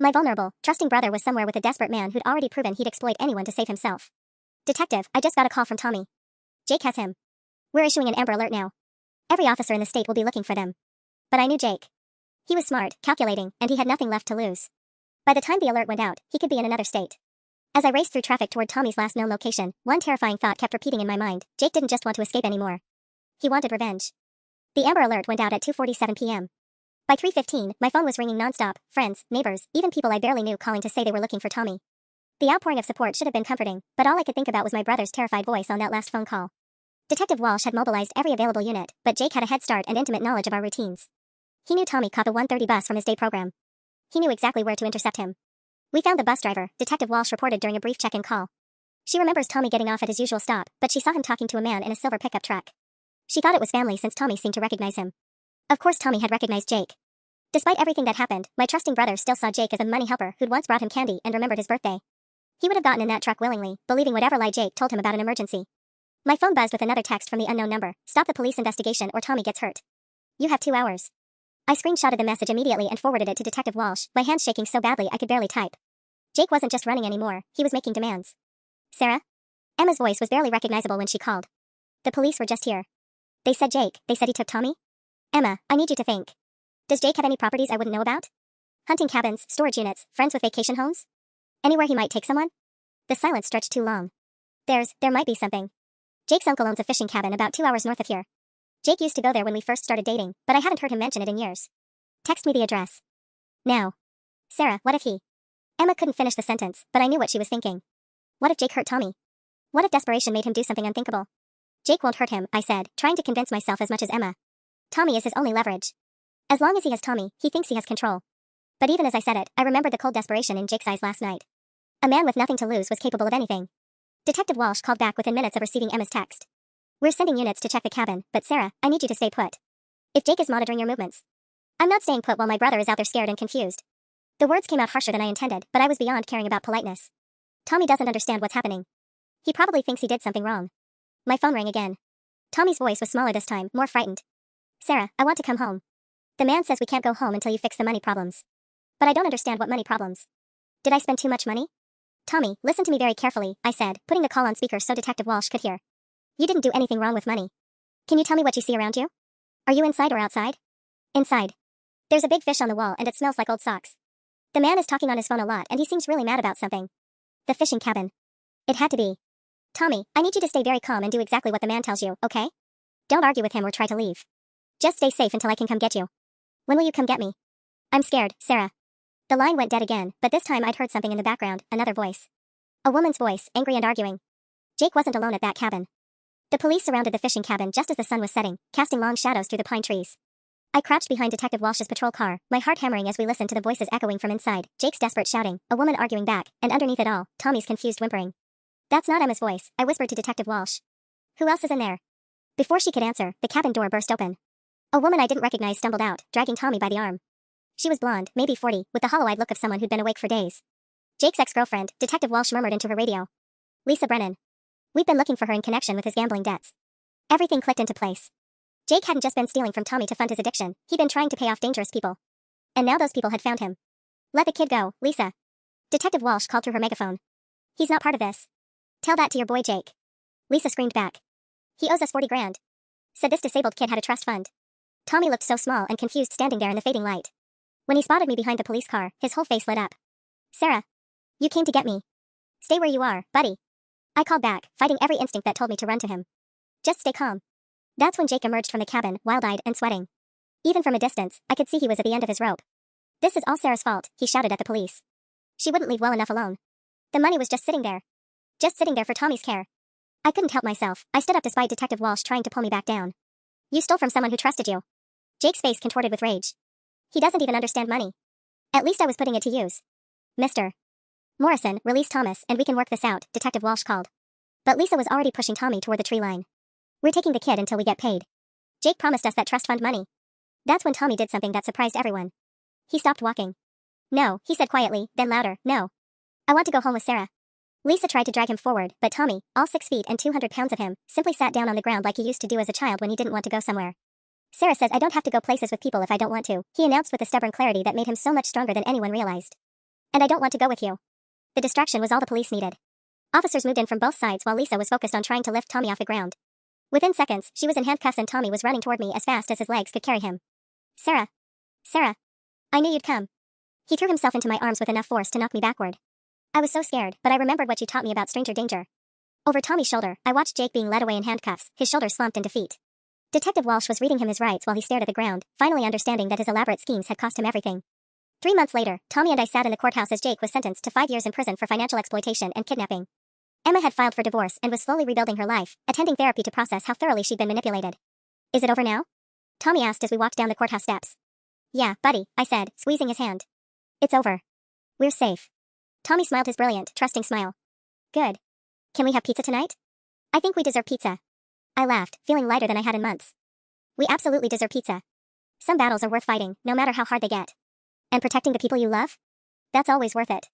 My vulnerable, trusting brother was somewhere with a desperate man who'd already proven he'd exploit anyone to save himself. Detective, I just got a call from Tommy. Jake has him. We're issuing an Amber Alert now. Every officer in the state will be looking for them. But I knew Jake. He was smart, calculating, and he had nothing left to lose. By the time the alert went out, he could be in another state. As I raced through traffic toward Tommy's last known location, one terrifying thought kept repeating in my mind. Jake didn't just want to escape anymore. He wanted revenge. The Amber Alert went out at 2:47 p.m. By 3:15, my phone was ringing nonstop, friends, neighbors, even people I barely knew calling to say they were looking for Tommy. The outpouring of support should have been comforting, but all I could think about was my brother's terrified voice on that last phone call. Detective Walsh had mobilized every available unit, but Jake had a head start and intimate knowledge of our routines. He knew Tommy caught the 1:30 bus from his day program. He knew exactly where to intercept him. We found the bus driver, Detective Walsh reported during a brief check-in call. She remembers Tommy getting off at his usual stop, but she saw him talking to a man in a silver pickup truck. She thought it was family since Tommy seemed to recognize him. Of course Tommy had recognized Jake. Despite everything that happened, my trusting brother still saw Jake as a money helper who'd once brought him candy and remembered his birthday. He would have gotten in that truck willingly, believing whatever lie Jake told him about an emergency. My phone buzzed with another text from the unknown number. Stop the police investigation or Tommy gets hurt. You have 2 hours. I screenshotted the message immediately and forwarded it to Detective Walsh, my hands shaking so badly I could barely type. Jake wasn't just running anymore, he was making demands. Sarah? Emma's voice was barely recognizable when she called. The police were just here. They said Jake, they said he took Tommy? Emma, I need you to think. Does Jake have any properties I wouldn't know about? Hunting cabins, storage units, friends with vacation homes? Anywhere he might take someone? The silence stretched too long. There might be something. Jake's uncle owns a fishing cabin about 2 hours north of here. Jake used to go there when we first started dating, but I hadn't heard him mention it in years. Text me the address. Now. Sarah, what if he? Emma couldn't finish the sentence, but I knew what she was thinking. What if Jake hurt Tommy? What if desperation made him do something unthinkable? Jake won't hurt him, I said, trying to convince myself as much as Emma. Tommy is his only leverage. As long as he has Tommy, he thinks he has control. But even as I said it, I remembered the cold desperation in Jake's eyes last night. A man with nothing to lose was capable of anything. Detective Walsh called back within minutes of receiving Emma's text. We're sending units to check the cabin, but Sarah, I need you to stay put. If Jake is monitoring your movements. I'm not staying put while my brother is out there scared and confused. The words came out harsher than I intended, but I was beyond caring about politeness. Tommy doesn't understand what's happening. He probably thinks he did something wrong. My phone rang again. Tommy's voice was smaller this time, more frightened. Sarah, I want to come home. The man says we can't go home until you fix the money problems. But I don't understand what money problems. Did I spend too much money? Tommy, listen to me very carefully, I said, putting the call on speaker so Detective Walsh could hear. You didn't do anything wrong with money. Can you tell me what you see around you? Are you inside or outside? Inside. There's a big fish on the wall and it smells like old socks. The man is talking on his phone a lot and he seems really mad about something. The fishing cabin. It had to be. Tommy, I need you to stay very calm and do exactly what the man tells you, okay? Don't argue with him or try to leave. Just stay safe until I can come get you. When will you come get me? I'm scared, Sarah. The line went dead again, but this time I'd heard something in the background, another voice. A woman's voice, angry and arguing. Jake wasn't alone at that cabin. The police surrounded the fishing cabin just as the sun was setting, casting long shadows through the pine trees. I crouched behind Detective Walsh's patrol car, my heart hammering as we listened to the voices echoing from inside, Jake's desperate shouting, a woman arguing back, and underneath it all, Tommy's confused whimpering. "That's not Emma's voice," I whispered to Detective Walsh. "Who else is in there?" Before she could answer, the cabin door burst open. A woman I didn't recognize stumbled out, dragging Tommy by the arm. She was blonde, maybe 40, with the hollow-eyed look of someone who'd been awake for days. "Jake's ex-girlfriend," Detective Walsh murmured into her radio. "Lisa Brennan. We'd been looking for her in connection with his gambling debts." Everything clicked into place. Jake hadn't just been stealing from Tommy to fund his addiction, he'd been trying to pay off dangerous people. And now those people had found him. "Let the kid go, Lisa." Detective Walsh called through her megaphone. "He's not part of this. Tell that to your boy Jake." Lisa screamed back. "He owes us 40 grand. Said this disabled kid had a trust fund." Tommy looked so small and confused standing there in the fading light. When he spotted me behind the police car, his whole face lit up. "Sarah. You came to get me. Stay where you are, buddy." I called back, fighting every instinct that told me to run to him. "Just stay calm." That's when Jake emerged from the cabin, wild-eyed and sweating. Even from a distance, I could see he was at the end of his rope. "This is all Sarah's fault," he shouted at the police. "She wouldn't leave well enough alone. The money was just sitting there. Just sitting there for Tommy's care." I couldn't help myself. I stood up despite Detective Walsh trying to pull me back down. "You stole from someone who trusted you." Jake's face contorted with rage. "He doesn't even understand money. At least I was putting it to use." "Mr. Morrison, release Thomas and we can work this out," Detective Walsh called. But Lisa was already pushing Tommy toward the tree line. "We're taking the kid until we get paid. Jake promised us that trust fund money." That's when Tommy did something that surprised everyone. He stopped walking. "No," he said quietly, then louder, "no. I want to go home with Sarah." Lisa tried to drag him forward, but Tommy, all 6 feet and 200 pounds of him, simply sat down on the ground like he used to do as a child when he didn't want to go somewhere. "Sarah says I don't have to go places with people if I don't want to," he announced with a stubborn clarity that made him so much stronger than anyone realized. "And I don't want to go with you." The distraction was all the police needed. Officers moved in from both sides while Lisa was focused on trying to lift Tommy off the ground. Within seconds, she was in handcuffs and Tommy was running toward me as fast as his legs could carry him. "Sarah. Sarah. I knew you'd come." He threw himself into my arms with enough force to knock me backward. I was so scared, but I remembered what you taught me about stranger danger. Over Tommy's shoulder, I watched Jake being led away in handcuffs, his shoulders slumped in defeat. Detective Walsh was reading him his rights while he stared at the ground, finally understanding that his elaborate schemes had cost him everything. 3 months later, Tommy and I sat in the courthouse as Jake was sentenced to 5 years in prison for financial exploitation and kidnapping. Emma had filed for divorce and was slowly rebuilding her life, attending therapy to process how thoroughly she'd been manipulated. "Is it over now?" Tommy asked as we walked down the courthouse steps. "Yeah, buddy," I said, squeezing his hand. "It's over. We're safe." Tommy smiled his brilliant, trusting smile. "Good. Can we have pizza tonight?" "I think we deserve pizza." I laughed, feeling lighter than I had in months. "We absolutely deserve pizza. Some battles are worth fighting, no matter how hard they get. And protecting the people you love? That's always worth it."